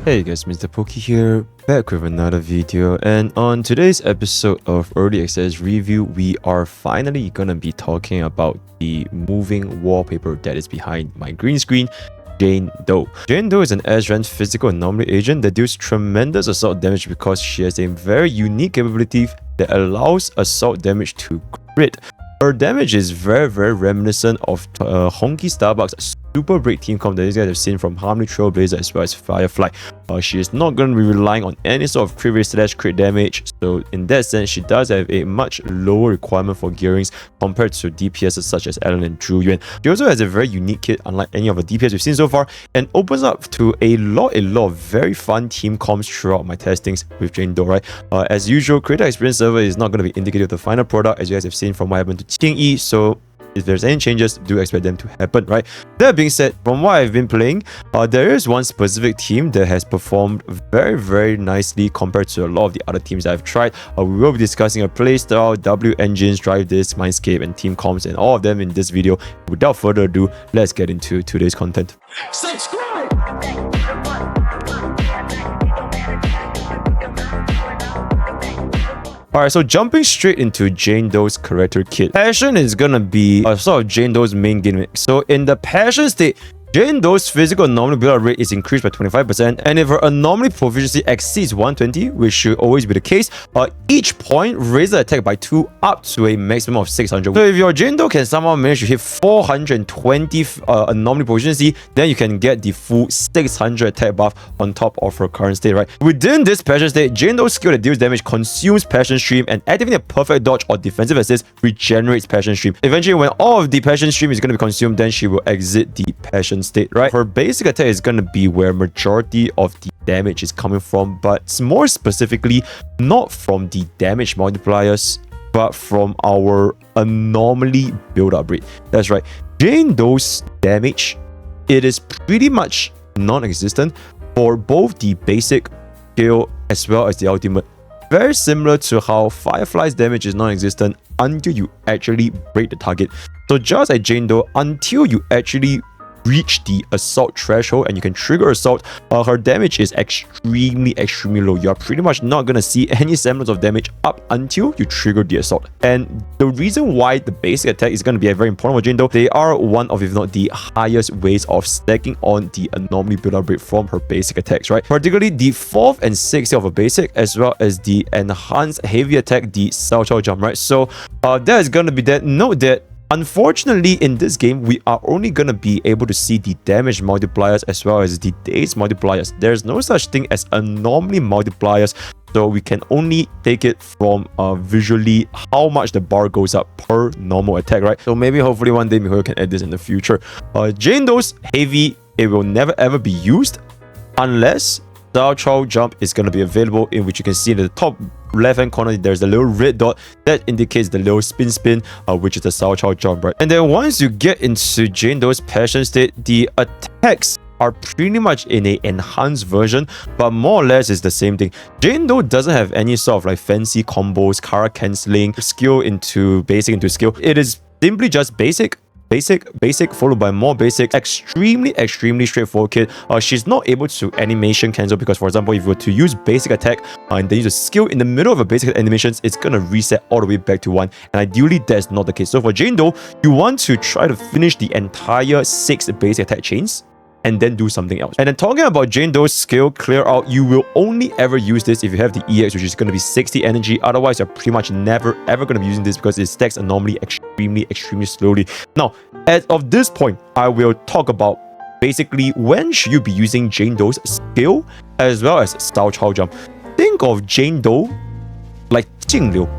Hey guys, MrPokke here, back with another video, and on today's episode of Early Access Review, we are finally gonna be talking about the moving wallpaper that is behind my green screen, Jane Doe. Jane Doe is an S-rank physical anomaly agent that deals tremendous assault damage because she has a very unique capability that allows assault damage to crit. Her damage is very reminiscent of Honkai Starbucks super break team comp that you guys have seen from Harmony Trailblazer as well as Firefly. She is not going to be relying on any sort of crit crit damage, so in that sense she does have a much lower requirement for gearings compared to DPS such as Alan and Zhu Yuan. She also has a very unique kit unlike any of the DPS we've seen so far, and opens up to a lot of very fun team comps throughout my testings with Jane Doe, right? As usual, creator experience server is not going to be indicative of the final product, as you guys have seen from what happened to Qing Yi, so if there's any changes, do expect them to happen, right? That being said, from what I've been playing, there is one specific team that has performed very nicely compared to a lot of the other teams I've tried. We will be discussing a playstyle, W engines, drive disc, Mindscape, and team comps, and all of them in this video. Without further ado, let's get into today's content. Subscribe! Alright, so jumping straight into Jane Doe's character kit. Passion is gonna be a sort of Jane Doe's main gimmick. So in the passion state, Jane Doe's physical anomaly build-up rate is increased by 25%, and if her anomaly proficiency exceeds 120, which should always be the case, each point raises the attack by 2 up to a maximum of 600. So if your Jane Doe can somehow manage to hit 420 anomaly proficiency, then you can get the full 600 attack buff on top of her current state, right? Within this passion state, Jane Doe's skill that deals damage consumes passion stream, and activating a perfect dodge or defensive assist regenerates passion stream. Eventually, when all of the passion stream is going to be consumed, then she will exit the passion state, right? Her basic attack is going to be where majority of the damage is coming from, but more specifically not from the damage multipliers, but from our anomaly build-up rate. That's right, Jane Doe's damage, it is pretty much non-existent for both the basic skill as well as the ultimate. Very similar to how Firefly's damage is non-existent until you actually break the target. So just like Jane Doe, until you actually reach the assault threshold and you can trigger assault, her damage is extremely low. You're pretty much not gonna see any semblance of damage up until you trigger the assault. And the reason why the basic attack is gonna be very important for Jane Doe, they are one of, if not the highest ways of stacking on the anomaly build-up rate from her basic attacks, right? Particularly the 4th and 6th of a basic, as well as the enhanced heavy attack, the Sao Chao jump, right? So that is gonna be that. Note that unfortunately, in this game, we are only going to be able to see the damage multipliers as well as the days multipliers. There's no such thing as anomaly multipliers, so we can only take it from visually how much the bar goes up per normal attack, right? So maybe hopefully one day MrPokke can add this in the future. Jane Doe's heavy, it will never ever be used unless Sao Chao jump is going to be available, in which you can see in the top left hand corner there's a little red dot that indicates the little spin which is the Sao Chao jump, right? And then once you get into Jane Doe's passion state, the attacks are pretty much in a enhanced version, but more or less it's the same thing. Jane Doe doesn't have any sort of like fancy combos, Kara cancelling, skill into basic into skill. It is simply just basic followed by more basic, extremely straightforward kit. She's not able to animation cancel because, for example, if you were to use basic attack and then use a skill in the middle of a basic animations, it's gonna reset all the way back to 1, and ideally that's not the case. So for Jane Doe, you want to try to finish the entire 6 basic attack chains and then do something else. And then talking about Jane Doe's skill clear out, you will only ever use this if you have the EX, which is going to be 60 energy. Otherwise, you're pretty much never ever going to be using this because it stacks anomaly extremely slowly. Now, as of this point, I will talk about basically when should you be using Jane Doe's skill as well as Sao Chao jump. Think of Jane Doe like Jing Liu.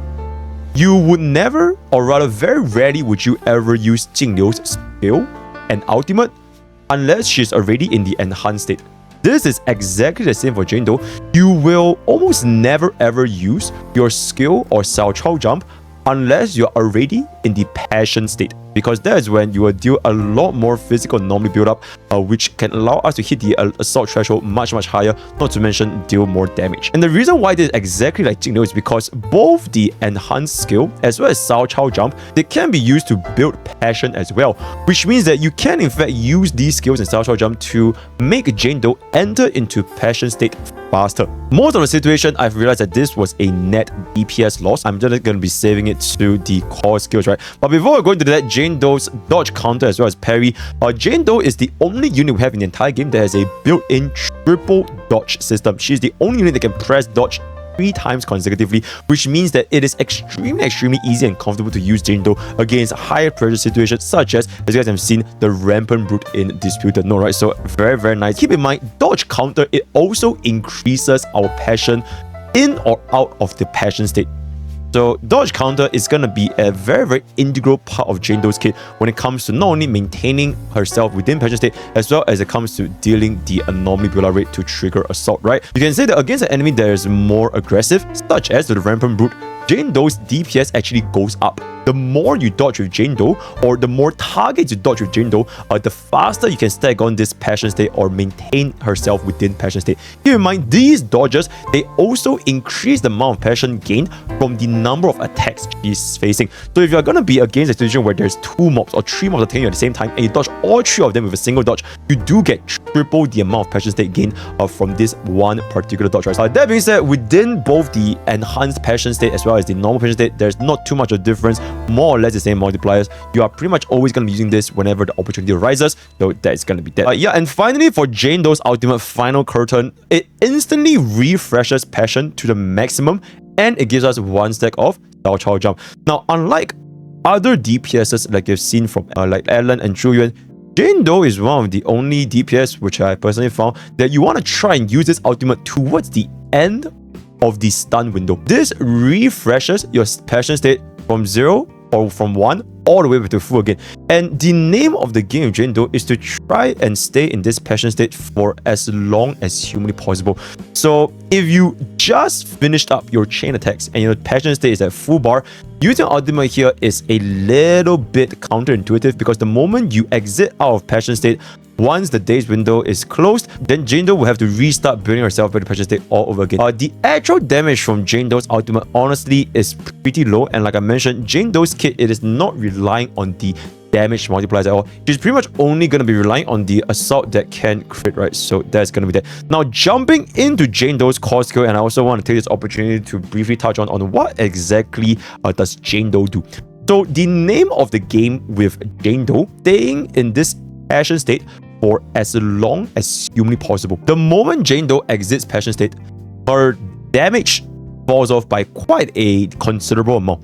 You would never, or rather very rarely would you ever use Jing Liu's skill and ultimate unless she's already in the enhanced state. This is exactly the same for Jane Doe. You will almost never ever use your skill or Sao Chao jump unless you're already in the passion state. because that is when you will deal a lot more physical anomaly build up, which can allow us to hit the assault threshold much higher, not to mention deal more damage. And the reason why this is exactly like Jane Doe is because both the enhanced skill as well as Sao Chao jump, they can be used to build passion as well, which means that you can in fact use these skills in Sao Chao jump to make Jane Doe enter into passion state faster. Most of the situation, I've realized that this was a net DPS loss. I'm just going to be saving it to the core skills, right? But before going to that, Jane Doe's dodge counter as well as parry. Jane Doe is the only unit we have in the entire game that has a built-in triple dodge system. She's the only unit that can press dodge 3 times consecutively, which means that it is extremely easy and comfortable to use Jane Doe against higher pressure situations such as you guys have seen, the Rampant Brute in Disputed Node, right? So very nice. Keep in mind, dodge counter, it also increases our passion in or out of the passion state. So dodge counter is going to be a very integral part of Jane Doe's kit when it comes to not only maintaining herself within passion state, as well as it comes to dealing the anomaly build rate to trigger assault, right? You can say that against an enemy that is more aggressive, such as the Rampant Brute, Jane Doe's DPS actually goes up. The more you dodge with Jane Doe, or the more targets you dodge with Jane Doe, the faster you can stack on this passion state or maintain herself within passion state. Keep in mind, these dodges, they also increase the amount of passion gained from the number of attacks she's facing. So if you're going to be against a situation where there's 2 mobs or 3 mobs attacking you at the same time, and you dodge all 3 of them with a single dodge, you do get triple the amount of passion state gained from this one particular dodge. Right? That being said, within both the enhanced passion state as well as the normal passion state, there's not too much of a difference. More or less the same multipliers. You are pretty much always going to be using this whenever the opportunity arises, so that is going to be that. Yeah, and finally for Jane Doe's ultimate final curtain, it instantly refreshes passion to the maximum, and it gives us 1 stack of Sao Chao jump. Now, unlike other DPSs like you've seen from like Alan and Zhu Yuan, Jane Doe is one of the only DPS which I personally found that you want to try and use this ultimate towards the end of the stun window. This refreshes your passion state from 0 or from 1 all the way to full again. And the name of the game of Jane Doe is to try and stay in this passion state for as long as humanly possible. So if you just finished up your chain attacks and your passion state is at full bar, using ultimate here is a little bit counterintuitive, because the moment you exit out of passion state, once the daze window is closed, then Jane Doe will have to restart building herself back to passion state all over again. The actual damage from Jane Doe's ultimate honestly is pretty low, and like I mentioned, Jane Doe's kit, it is not relying on the damage multipliers at all. She's pretty much only going to be relying on the assault that can crit, right? So that's going to be that. Now, jumping into Jane Doe's core skill, and I also want to take this opportunity to briefly touch on what exactly does Jane Doe do. So the name of the game with Jane Doe, staying in this passion state for as long as humanly possible. The moment Jane Doe exits passion state, her damage falls off by quite a considerable amount.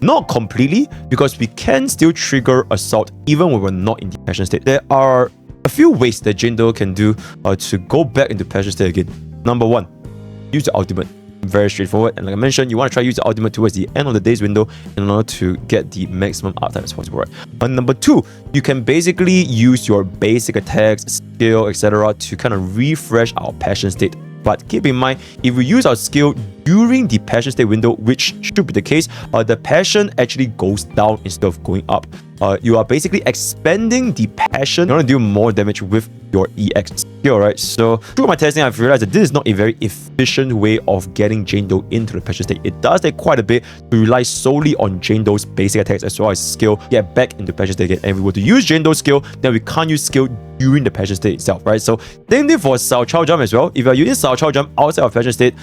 Not completely, because we can still trigger assault even when we're not in the passion state. There are a few ways that Jane Doe can do to go back into passion state again. Number 1, use the ultimate. Very straightforward, and like I mentioned, you want to try to use the ultimate towards the end of the daze window in order to get the maximum uptime as possible, right? And number 2, you can basically use your basic attacks, skill, etc. to kind of refresh our passion state. But keep in mind, if we use our skill during the passion state window, which should be the case, the passion actually goes down instead of going up. You are basically expanding the passion. You want to do more damage with your EX skill, right? So through my testing, I've realized that this is not a very efficient way of getting Jane Doe into the passion state. It does take quite a bit to rely solely on Jane Doe's basic attacks as well as skill, get back into passion state again. And if we were to use Jane Doe's skill, then we can't use skill during the passion state itself, right? So same thing for Sao Chao jump as well. If you're using Sao Chao jump outside of passion state,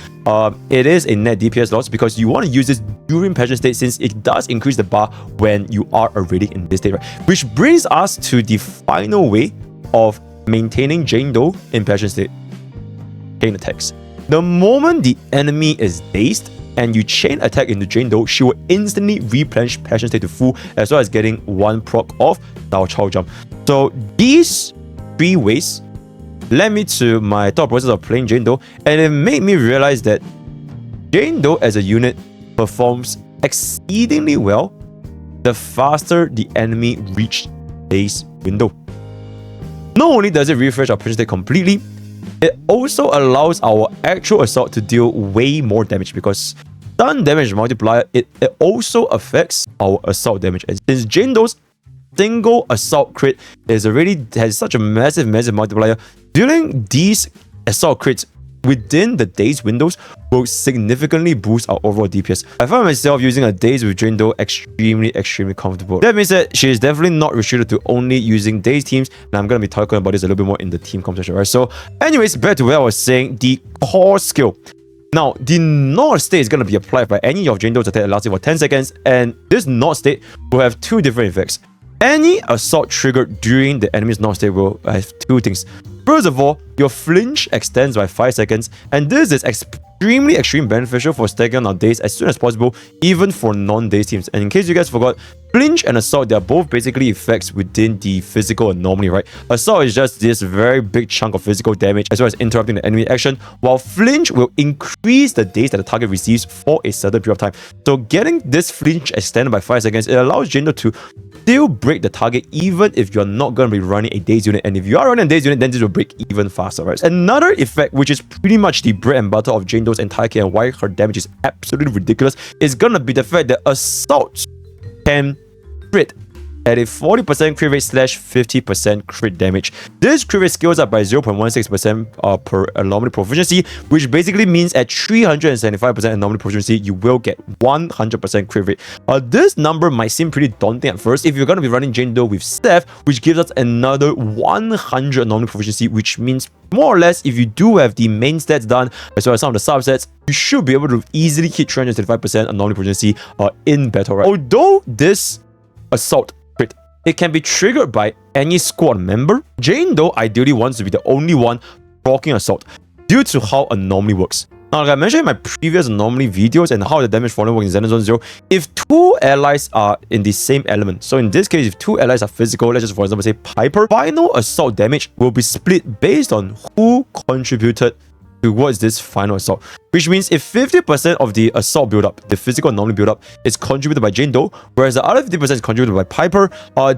it is a net DPS loss, because you want to use this during passion state since it does increase the bar when you are already in this state, right? Which brings us to the final way of maintaining Jane Doe in passion state. Chain attacks. The moment the enemy is dazed and you chain attack into Jane Doe, she will instantly replenish passion state to full, as well as getting 1 proc of Sao Chao jump. So these 3 ways led me to my thought process of playing Jane Doe, and it made me realize that Jane Doe as a unit performs exceedingly well the faster the enemy reaches daze window. Not only does it refresh our passion state completely, it also allows our actual assault to deal way more damage, because stun damage multiplier, it also affects our assault damage. And since Jane Doe's single assault crit has such a massive multiplier. Dealing these assault crits within the daze windows will significantly boost our overall DPS. I find myself using a daze with Jane Doe extremely comfortable. That means that she is definitely not restricted to only using daze teams, and I'm going to be talking about this a little bit more in the team conversation, right? So anyways, back to where I was saying, the core skill. Now, the Nod state is going to be applied by any of Jane Doe's attack lasting for 10 seconds, and this Nod state will have two different effects. Any assault triggered during the enemy's Nod state will have two things. First of all, your flinch extends by 5 seconds, and this is extremely beneficial for stacking on daze as soon as possible, even for non-daze teams. And in case you guys forgot, flinch and assault, they are both basically effects within the physical anomaly, right? Assault is just this very big chunk of physical damage as well as interrupting the enemy action, while flinch will increase the daze that the target receives for a certain period of time. So getting this flinch extended by 5 seconds, it allows Jane Doe to still break the target even if you're not going to be running a daze unit, and if you are running a daze unit, then this will break even faster, right? Another effect, which is pretty much the bread and butter of Jane Doe's entire kit and why her damage is absolutely ridiculous, is gonna be the fact that assault can crit at a 40% crit rate / 50% crit damage. This crit rate scales up by 0.16% per anomaly proficiency, which basically means at 375% anomaly proficiency, you will get 100% crit rate. This number might seem pretty daunting at first if you're going to be running Jane Doe with Steph, which gives us another 100 anomaly proficiency, which means more or less if you do have the main stats done as well as some of the subsets, you should be able to easily hit 375% anomaly proficiency in battle, right? Although this assault, it can be triggered by any squad member, Jane Doe ideally wants to be the only one proccing assault due to how anomaly works. Now, like I mentioned in my previous anomaly videos and how the damage formula works in Zone 0, if two allies are in the same element, so in this case, if two allies are physical, let's just for example say Piper, final assault damage will be split based on who contributed towards this final assault, which means if 50% of the assault build-up, the physical anomaly build-up, is contributed by Jane Doe, whereas the other 50% is contributed by Piper,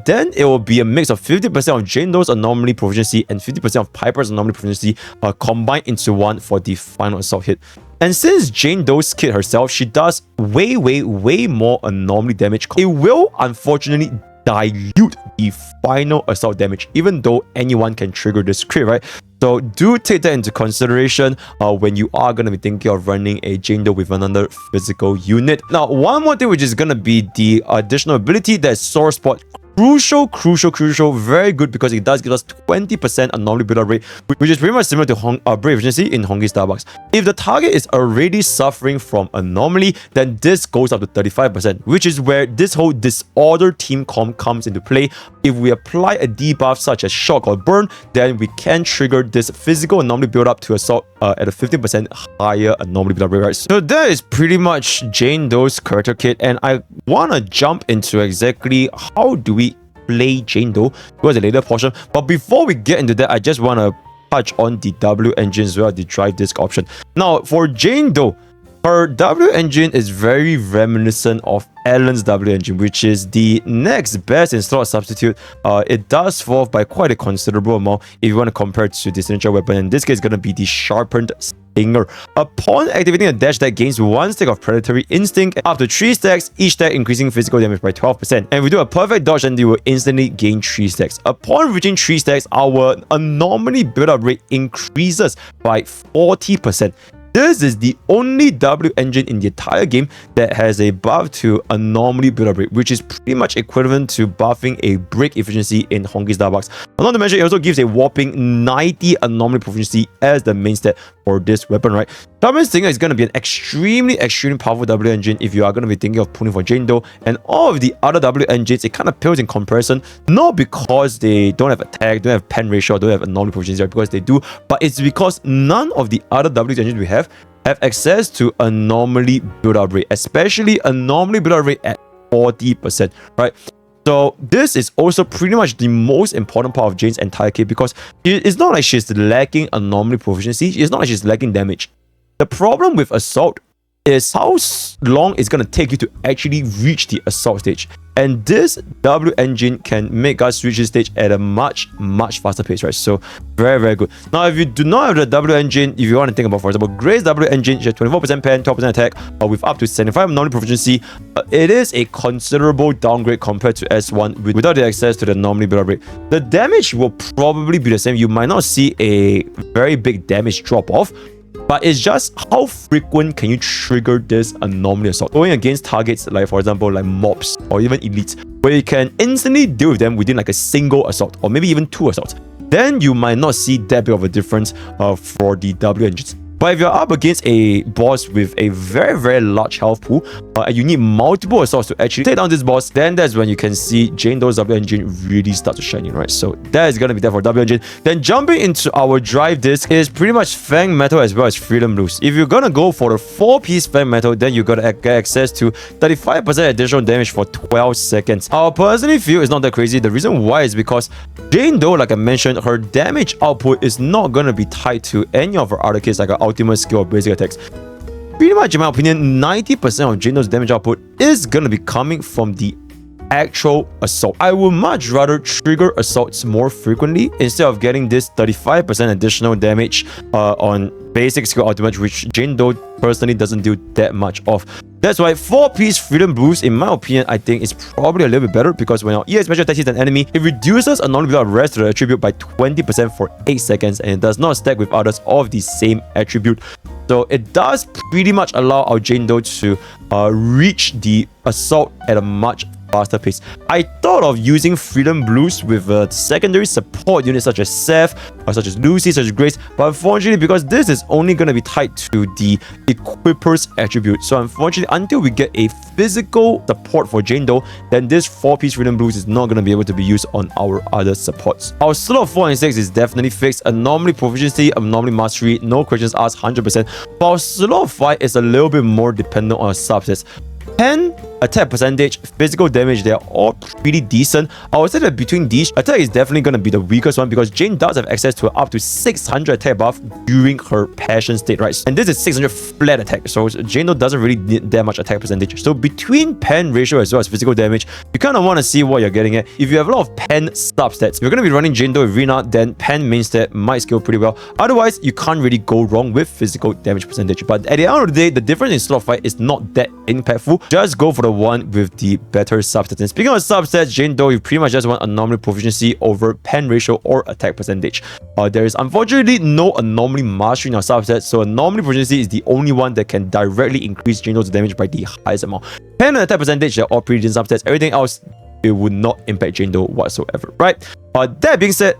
then it will be a mix of 50% of Jane Doe's anomaly proficiency and 50% of Piper's anomaly proficiency combined into one for the final assault hit. And since Jane Doe's kit herself, she does way more anomaly damage, it will unfortunately dilute the final assault damage, even though anyone can trigger this crit, right? So do take that into consideration when you are going to be thinking of running a Jane Doe with another physical unit. Now, one more thing which is going to be the additional ability, that Sore Spot. Crucial, very good because it does give us 20% anomaly build-up rate, which is pretty much similar to break efficiency in Honkai Starbucks. If the target is already suffering from anomaly, then this goes up to 35%, which is where this whole disorder team comp comes into play. If we apply a debuff such as shock or burn, then we can trigger this physical anomaly build-up to assault at a 15% higher anomaly build-up rate, right? So that is pretty much Jane Doe's character kit, and I want to jump into exactly how do we play Jane Doe towards the later portion. But before we get into that, I just want to touch on the W engine as well, the drive disc option. Now, for Jane Doe, her W engine is very reminiscent of Alan's W engine, which is the next best in slot substitute. It does fall off by quite a considerable amount if you want to compare it to the signature weapon. In this case, it's going to be the sharpened Stinger. Upon activating a dash that gains 1 stack of Predatory Instinct, up to 3 stacks, each stack increasing physical damage by 12%. And if we do a perfect dodge, then you will instantly gain 3 stacks. Upon reaching 3 stacks, our anomaly build-up rate increases by 40%. This is the only W engine in the entire game that has a buff to anomaly build-up rate, which is pretty much equivalent to buffing a break efficiency in Honkai Starbucks. Not to mention, it also gives a whopping 90 anomaly proficiency as the main stat for this weapon, right? Shaman Stinger is going to be an extremely powerful W engine if you are going to be thinking of pulling for Jane Doe, and all of the other W engines, it kind of pales in comparison, not because they don't have attack, don't have pen ratio, don't have anomaly proficiency, right? Because they do, but it's because none of the other W engines we have access to anomaly build-up rate, especially anomaly build-up rate at 40%, right? So this is also pretty much the most important part of Jane's entire kit, because it's not like she's lacking anomaly proficiency, it's not like she's lacking damage. The problem with assault is how long it's going to take you to actually reach the assault stage. And this W engine can make us reach this stage at a much faster pace, right? So very good. Now, if you do not have the W engine, if you want to think about, for example, Gray's W engine, she has 24% pen, 12% attack, with up to 75 anomaly proficiency. It is a considerable downgrade compared to S1 without the access to the anomaly build-up rate. The damage will probably be the same. You might not see a very big damage drop-off, but it's just how frequent can you trigger this anomaly assault going against targets like, for example, like mobs or even elites, where you can instantly deal with them within like a single assault or maybe even 2 assaults. Then you might not see that big of a difference for the W engines. But if you're up against a boss with a very large health pool, and you need multiple assaults to actually take down this boss, then that's when you can see Jane Doe's W engine really start to shine in, right? So that is going to be there for W engine. Then jumping into our drive disc is pretty much Fang Metal as well as Freedom Blues. If you're going to go for the 4-piece Fang Metal, then you got to get access to 35% additional damage for 12 seconds. I personally feel it's not that crazy. The reason why is because Jane Doe, like I mentioned, her damage output is not going to be tied to any of her other kits like her ultimate skill or basic attacks. Pretty much, in my opinion, 90% of Jane Doe's damage output is going to be coming from the actual assault. I would much rather trigger assaults more frequently instead of getting this 35% additional damage on basic skill ultimate, which Jane Doe personally doesn't do that much of. That's why 4-piece Freedom Boost, in my opinion, I think is probably a little bit better, because when our EA special attack hits an enemy, it reduces anomaly without rest to the attribute by 20% for 8 seconds, and it does not stack with others of the same attribute. So it does pretty much allow our Jane Doe to reach the assault at a much faster pace. I thought of using Freedom Blues with a secondary support unit such as Seth, or such as Lucy, such as Grace, but unfortunately, because this is only going to be tied to the Equipper's attribute, so unfortunately, until we get a physical support for Jane Doe, then this 4-piece Freedom Blues is not going to be able to be used on our other supports. Our slot of 4 and 6 is definitely fixed. Anomaly proficiency, anomaly mastery, no questions asked, 100%. But our slot of 5 is a little bit more dependent on our subsets. 10 attack percentage, physical damage, they're all pretty decent. I would say that between these, attack is definitely going to be the weakest one, because Jane does have access to up to 600 attack buff during her passion state, right? And this is 600 flat attack, so Jane Doe doesn't really need that much attack percentage. So between pen ratio as well as physical damage, you kind of want to see what you're getting at. If you have a lot of pen substats, if you're going to be running Jane Doe Arena, then pen main stat might scale pretty well. Otherwise, you can't really go wrong with physical damage percentage. But at the end of the day, the difference in slot fight is not that impactful. Just go for the one with the better substats. And speaking of substats, Jane Doe, you pretty much just want anomaly proficiency over pen ratio or attack percentage. There is unfortunately no anomaly mastery in our substats, so anomaly proficiency is the only one that can directly increase Jane Doe's damage by the highest amount. Pen and attack percentage, they're all pretty decent substats. Everything else, it would not impact Jane Doe whatsoever, right? That being said,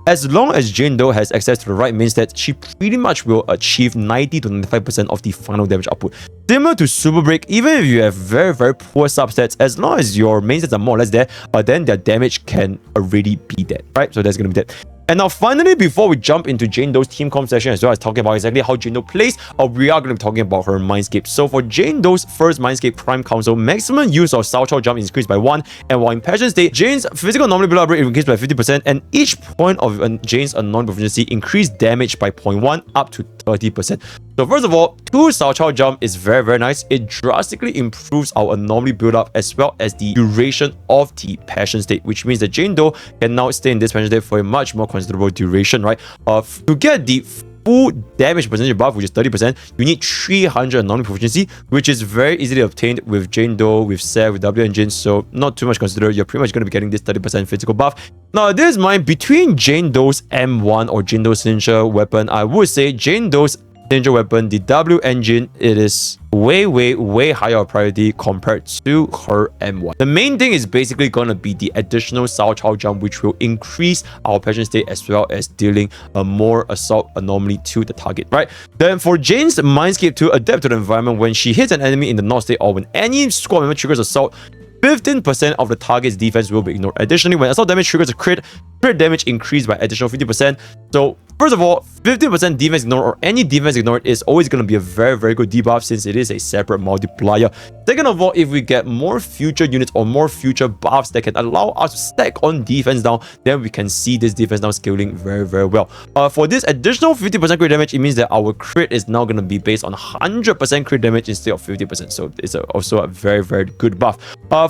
as long as Jane Doe has access to the right main stats, she pretty much will achieve 90 to 95% of the final damage output. Similar to Super Break, even if you have very poor substats, as long as your main stats are more or less there, then their damage can already be there, right? So that's going to be that. And now finally, before we jump into Jane Doe's team comp session as well as talking about exactly how Jane Doe plays, we are going to be talking about her Mindscape. So for Jane Doe's first Mindscape Prime Council, maximum use of Sao Chao Jump is increased by 1, and while in Passion State, Jane's physical anomaly build-up rate increased by 50%, and each point of Jane's anomaly proficiency increased damage by 0.1 up to 30%. So first of all, 2 Sao Chao Jump is very nice. It drastically improves our anomaly build-up as well as the duration of the Passion State, which means that Jane Doe can now stay in this Passion State for a much more considerable duration, right? To get the full damage percentage buff, which is 30%, you need 300 anomaly proficiency, which is very easily obtained with Jane Doe, with Seth, with W engine, so not too much considered. You're pretty much going to be getting this 30% physical buff. Now, this is mine between Jane Doe's M1 or Jane Doe's signature weapon. I would say Jane Doe's signature weapon, the W engine, it is way higher priority compared to her M1. The main thing is basically gonna be the additional Sao Chao Jump, which will increase our passion state as well as dealing a more assault anomaly to the target, right? Then for Jane's Mindscape to adapt to the environment, when she hits an enemy in the north state or when any squad member triggers assault, 15% of the target's defense will be ignored. Additionally, when assault damage triggers a crit damage increased by additional 50%. So First of all, 15% defense ignored or any defense ignored is always going to be a very, very good debuff since it is a separate multiplier. Second of all, if we get more future units or more future buffs that can allow us to stack on defense down, then we can see this defense down scaling very, very well. For this additional 50% crit damage, it means that our crit is now going to be based on 100% crit damage instead of 50%. So it's also a very, very good buff.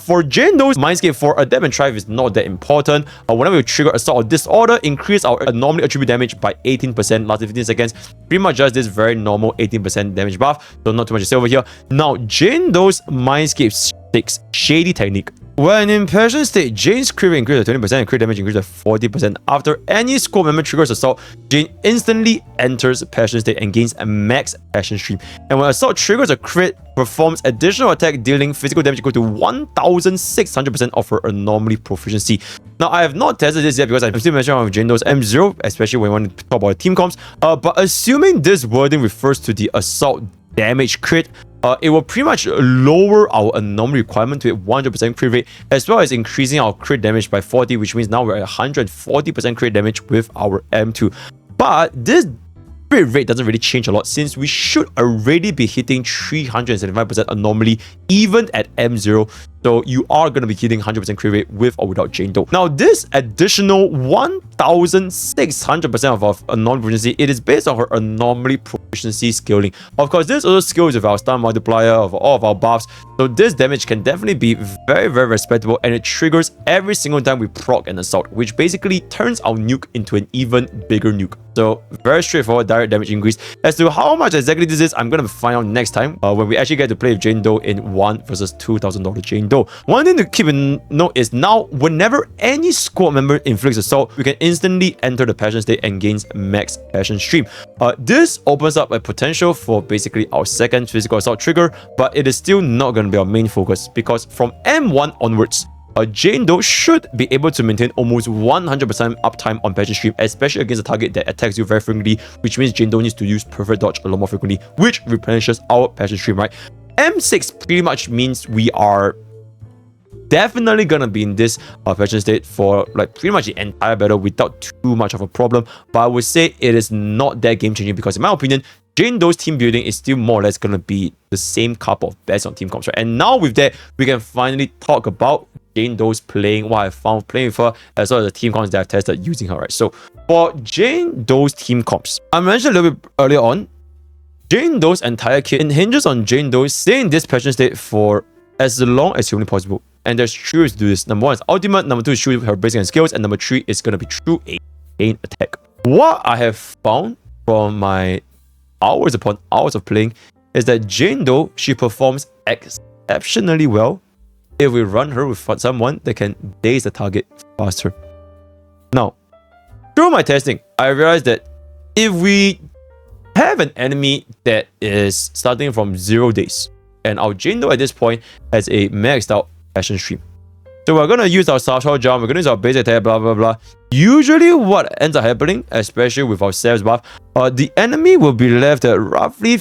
For Jane Doe's Mindscape for Adapt and Thrive is not that important. Whenever we trigger Assault or Disorder, increase our anomaly attribute damage by 18%, lasting 15 seconds. Pretty much just this very normal 18% damage buff, so not too much to say over here. Now, Jane Doe's Mindscape 6 Shady Technique. When in Passion State, Jane's crit rate increases by 20% and crit damage increases by 40%. After any squad member triggers Assault, Jane instantly enters Passion State and gains a max Passion Stream. And when Assault triggers a crit, performs additional attack dealing physical damage equal to 1600% of her anomaly proficiency. Now, I have not tested this yet because I'm still mentioning of Jane Doe's M0, especially when we want to talk about team comps. But assuming this wording refers to the Assault damage crit, it will pretty much lower our anomaly requirement to a 100% crit rate, as well as increasing our crit damage by 40, which means now we're at 140% crit damage with our M2. But this crit rate doesn't really change a lot since we should already be hitting 375% anomaly even at M0. So you are going to be hitting 100% crit rate with or without Jane Doe. Now, this additional 1600% of our anomaly proficiency, it is based on her anomaly proficiency scaling. Of course, this also scales with our stun multiplier of all of our buffs. So this damage can definitely be very, very respectable, and it triggers every single time we proc an assault, which basically turns our nuke into an even bigger nuke. So very straightforward direct damage increase. As to how much exactly this is, I'm going to find out next time when we actually get to play with Jane Doe in $1 versus $2,000 Jane Doe. One thing to keep in note is now, whenever any squad member inflicts assault, we can instantly enter the passion state and gains max passion stream. This opens up a potential for basically our second physical assault trigger, but it is still not going to be our main focus because from M1 onwards, Jane Doe should be able to maintain almost 100% uptime on passion stream, especially against a target that attacks you very frequently, which means Jane Doe needs to use perfect dodge a lot more frequently, which replenishes our passion stream, right? M6 pretty much means we are definitely gonna be in this passion state for like pretty much the entire battle without too much of a problem. But I would say it is not that game changing because in my opinion, Jane Doe's team building is still more or less gonna be the same cup of best on team comps, right? And now with that, we can finally talk about Jane Doe's playing, what I found playing with her, as well as the team comps that I've tested using her, right? So for Jane Doe's team comps, I mentioned a little bit earlier on, Jane Doe's entire kit hinges on Jane Doe staying in this passion state for as long as humanly possible. And there's three ways to do this. Number one is ultimate, number two is true her basic and skills, and number three is going to be true chain attack. What I have found from my hours upon hours of playing is that Jane Doe, she performs exceptionally well if we run her with someone that can daze the target faster. Now, through my testing, I realized that if we have an enemy that is starting from 0 days, and our Jane Doe at this point has a maxed out passion stream, so we're gonna use our Southpaw jump, we're gonna use our basic attack, blah blah blah. Usually what ends up happening, especially with our Sav's buff, the enemy will be left at roughly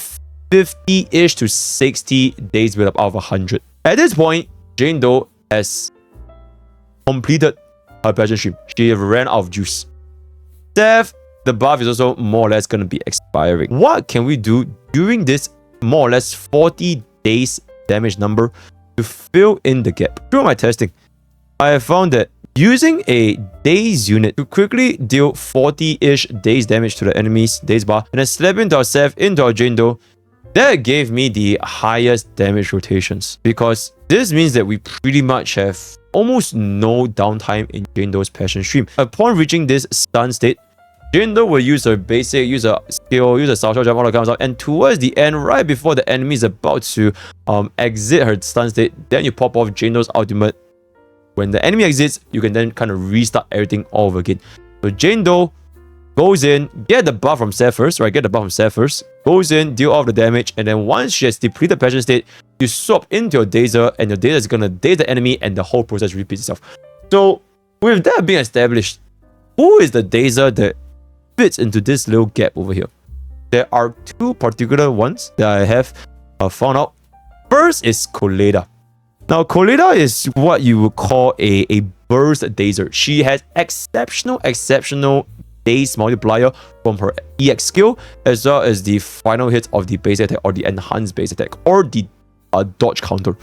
50-ish to 60 days build up out of 100. At this point, Jane Doe has completed her passion stream. She ran out of juice. Death, the buff is also more or less going to be expiring. What can we do during this more or less 40 days damage number to fill in the gap? Through my testing, I have found that using a daze unit to quickly deal 40-ish days damage to the enemy's daze bar and then slap into our Seth, into our Jane Doe, that gave me the highest damage rotations, because this means that we pretty much have almost no downtime in Jane Doe's passion stream. Upon reaching this stun state, Jane Doe will use her basic, use a skill, use a Southpaw jump, all that comes out, and towards the end, right before the enemy is about to exit her stun state, then you pop off Jane Doe's ultimate. When the enemy exits, you can then kind of restart everything all over again. So Jane Doe goes in, get the buff from Seth first, right? Get the buff from Seth first, goes in, deal all the damage, and then once she has depleted passion state, you swap into your Dazer, and your Dazer is gonna daze the enemy, and the whole process repeats itself. So with that being established, who is the Dazer that fits into this little gap over here? There are two particular ones that I have found out. First is Coleda. Now, Coleda is what you would call a burst Dazer. She has exceptional Daze multiplier from her EX skill, as well as the final hits of the base attack or the enhanced base attack or the dodge counter.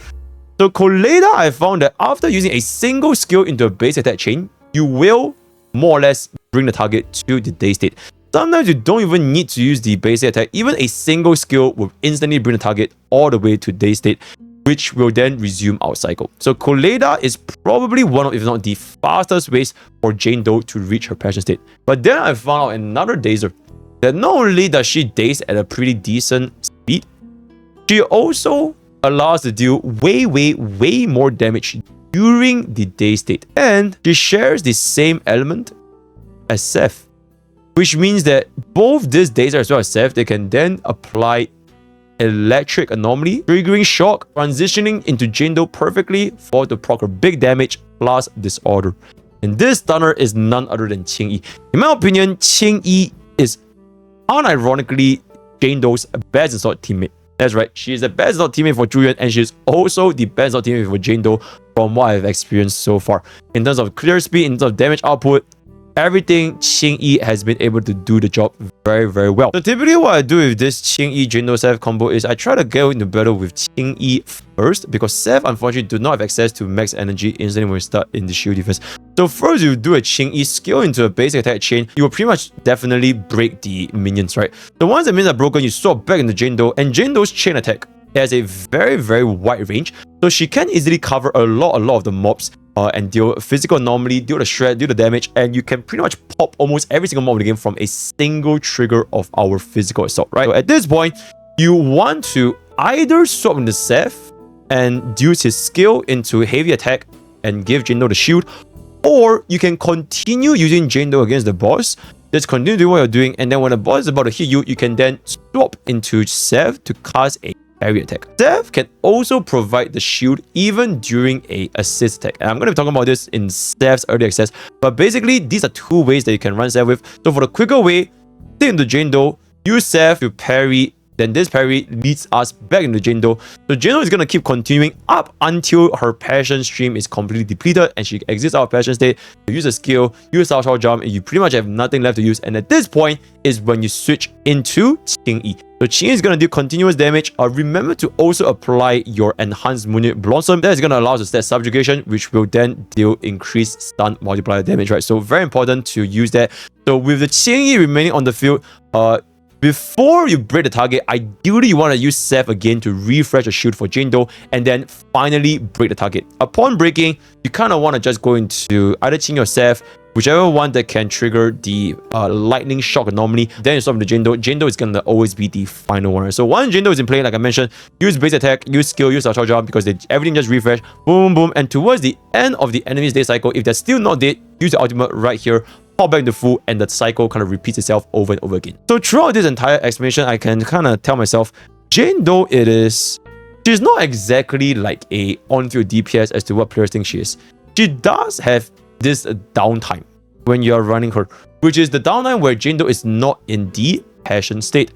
So Colada, I found that after using a single skill into a base attack chain, you will more or less bring the target to the Daze state. Sometimes you don't even need to use the base attack. Even a single skill will instantly bring the target all the way to Daze state, which will then resume our cycle. So Colada is probably one of, if not the fastest ways for Jane Doe to reach her passion state. But then I found out another Dazer, that not only does she daze at a pretty decent speed, she also allows to deal way more damage during the Daze state. And she shares the same element as Seth, which means that both this Dazer as well as Seth, they can then apply electric anomaly, triggering shock, transitioning into Jane Doe perfectly for to proc her big damage plus disorder. And this stunner is none other than Qingyi. In my opinion, Qingyi is unironically Jane Doe's best insult teammate. That's right, she is the best insult teammate for Zhu Yuan, and she is also the best insult teammate for Jane Doe from what I've experienced so far. In terms of clear speed, in terms of damage output, everything Qingyi has been able to do the job very well. So typically what I do with this Qingyi Jane Doe Seth combo is I try to get into battle with Qingyi first, because Seth unfortunately do not have access to max energy instantly when we start in the shield defense. So first you do a Qingyi skill into a basic attack chain, you will pretty much definitely break the minions, right? So once the minions are broken, you swap back into Jane Doe, and Jane Doe's chain attack has a very wide range, so she can easily cover a lot of the mobs and deal physical anomaly, deal the shred, deal the damage, and you can pretty much pop almost every single mob in the game from a single trigger of our physical assault, right? So at this point, you want to either swap into Seth and use his skill into heavy attack and give Jane Doe the shield, or you can continue using Jane Doe against the boss. Just continue doing what you're doing, and then when the boss is about to hit you, you can then swap into Seth to cast a parry attack. Seth can also provide the shield even during a assist attack. And I'm going to be talking about this in Seth's early access. But basically, these are two ways that you can run Seth with. So for the quicker way, stay into Jane Doe, use Seth to parry, then this parry leads us back into Jane Doe. So Jane Doe is going to keep continuing up until her passion stream is completely depleted and she exits out of passion state. You use a skill, use Sao jump, and you pretty much have nothing left to use. And at this point is when you switch into Qingyi. So Qingyi is going to do continuous damage. Remember to also apply your enhanced Moonlit Blossom. That is going to allow us to set subjugation, which will then deal increased stun multiplier damage, right? So very important to use that. So with the Qingyi remaining on the field, before you break the target, ideally you want to use Seth again to refresh the shield for Jane Doe and then finally break the target. Upon breaking, you kind of want to just go into either Qingyi or Seth, whichever one that can trigger the lightning shock anomaly. Then you swap into Jane Doe. Jane Doe is going to always be the final one. So once Jane Doe is in play, like I mentioned, use base attack, use skill, use Sao jump, because everything just refresh, boom, and towards the end of the enemy's day cycle, if they're still not dead, use the ultimate right here, pop back into full, and the cycle kind of repeats itself over and over again. So throughout this entire explanation, I can kind of tell myself, Jane Doe, she's not exactly like a on-field DPS as to what players think she is. She does have this downtime when you're running her, which is the downtime where Jane Doe is not in the passion state.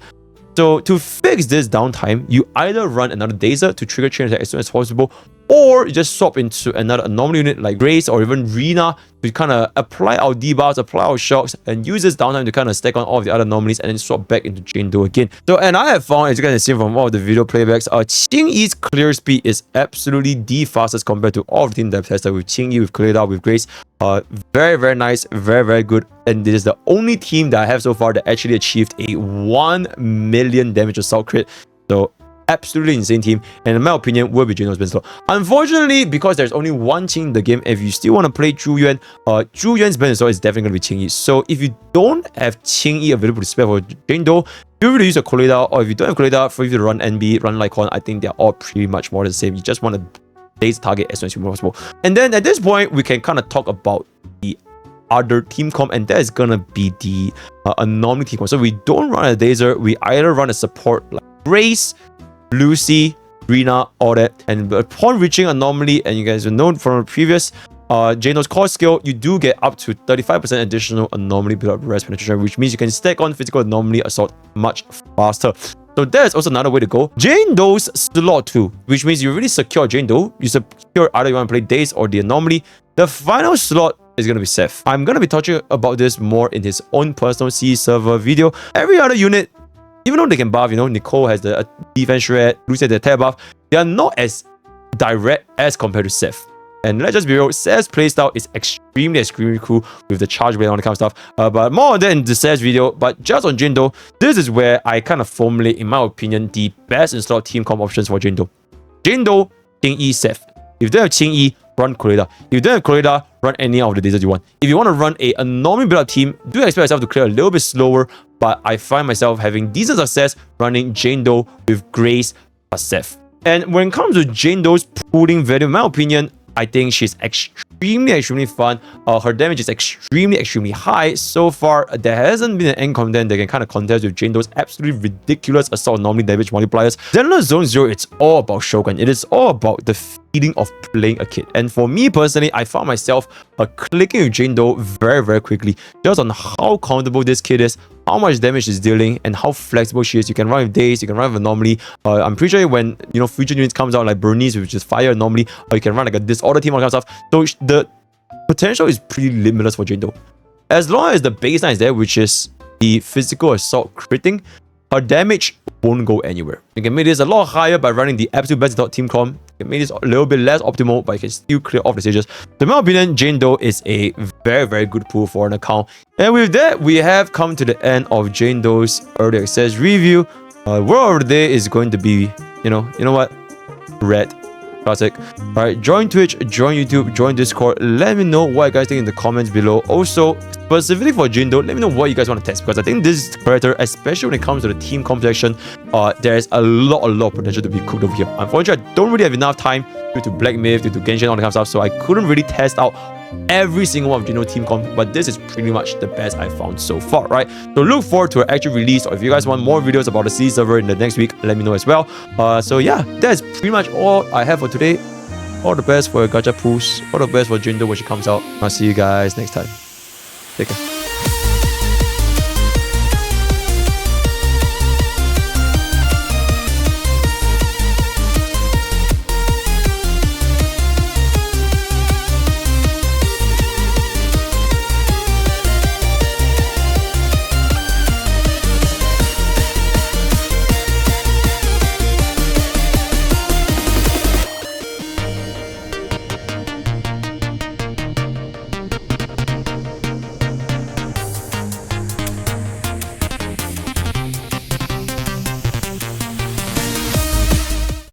So to fix this downtime, you either run another Dazer to trigger chain attack as soon as possible, or you just swap into another anomaly unit like Grace or even Rina to kind of apply our debuffs, apply our shocks, and use this downtime to kind of stack on all of the other anomalies and then swap back into Jane Doe again. So, and I have found, as you guys have seen from all of the video playbacks, Qingyi's clear speed is absolutely the fastest compared to all of the teams that I've tested with Qingyi, with Colada, with Grace. Very nice, very good. And this is the only team that I have so far that actually achieved a 1 million damage assault crit. So absolutely insane team, and in my opinion will be Jane Doe's best. Unfortunately, because there's only one Qing in the game, if you still want to play Zhu Yuan, Zhu Yuan's best is definitely going to be Qingyi. So if you don't have Qingyi available to spare for Jane Doe, feel free to use a Colada, or if you don't have Colada, for you to run NB, run Lycon. I think they're all pretty much more the same. You just want to daze target as soon as possible. And then at this point, we can kind of talk about the other team comp, and that is gonna be the anomaly team comp. So we don't run a Dazer, we either run a support like Grace, Lucy, Rina, all that. And upon reaching anomaly, and you guys will know from the previous Jane Doe's core skill, you do get up to 35% additional anomaly build up rest penetration, which means you can stack on physical anomaly assault much faster. So that is also another way to go. Jane Doe's slot 2, which means you really secure Jane Doe. You secure either you want to play Daze or the anomaly. The final slot is going to be Seth. I'm going to be touching about this more in his own personal C server video. Every other unit, even though they can buff, you know, Nicole has the defense shred, Lucy has the attack buff, they are not as direct as compared to Seth. And let's just be real, Seth's playstyle is extremely cool with the charge blade and all that kind of stuff. But more on that in the Seth's video. But just on Jane Doe, this is where I kind of formulate, in my opinion, the best installed team comp options for Jane Doe. Jane Doe, Qing Yi, Seth. If you don't have Qing Yi, run Corrida. If you don't have Corrida, run any of the deserts you want. If you want to run a normally build-up team, do expect yourself to clear a little bit slower, but I find myself having decent success running Jane Doe with Grace plus Seth. And when it comes to Jane Doe's pooling value, in my opinion, I think she's extremely fun. Her damage is extremely high. So far, there hasn't been an end content that can kind of contest with Jane Doe's absolutely ridiculous assault anomaly damage multipliers. Then on Zone 0, it's all about Shogun. It is all about the feeling of playing a kid. And for me personally, I found myself clicking with Jane Doe very quickly, just on how comfortable this kid is, how much damage she's dealing, and how flexible she is. You can run with Daze, you can run with Anomaly. I'm pretty sure when, you know, future units comes out like Bernice, which is Fire Anomaly, or you can run like a Disorder team, all that kind of stuff. So the potential is pretty limitless for Jane Doe. As long as the baseline is there, which is the physical assault critting, her damage won't go anywhere. You can make this a lot higher by running the absolute best team comp. You can make this a little bit less optimal, but you can still clear off the stages. So in my opinion, Jane Doe is a very good pool for an account. And with that, we have come to the end of Jane Doe's early access review. Word of the day is going to be, you know what? Red. Classic. Alright, join Twitch, join YouTube, join Discord. Let me know what you guys think in the comments below. Also, specifically for Jane Doe, let me know what you guys want to test, because I think this character, especially when it comes to the team competition, there's a lot of potential to be cooked over here. Unfortunately, I don't really have enough time due to Black Myth, due to Genshin, all that kind of stuff, so I couldn't really test out every single one of Jane Doe team comp, but this is pretty much the best I found so far, right? So look forward to an actual release, or if you guys want more videos about the C server in the next week, let me know as well. So yeah, that's pretty much all I have for today. All the best for your gacha pools, all the best for Jane Doe when she comes out. I'll see you guys next time. Take care.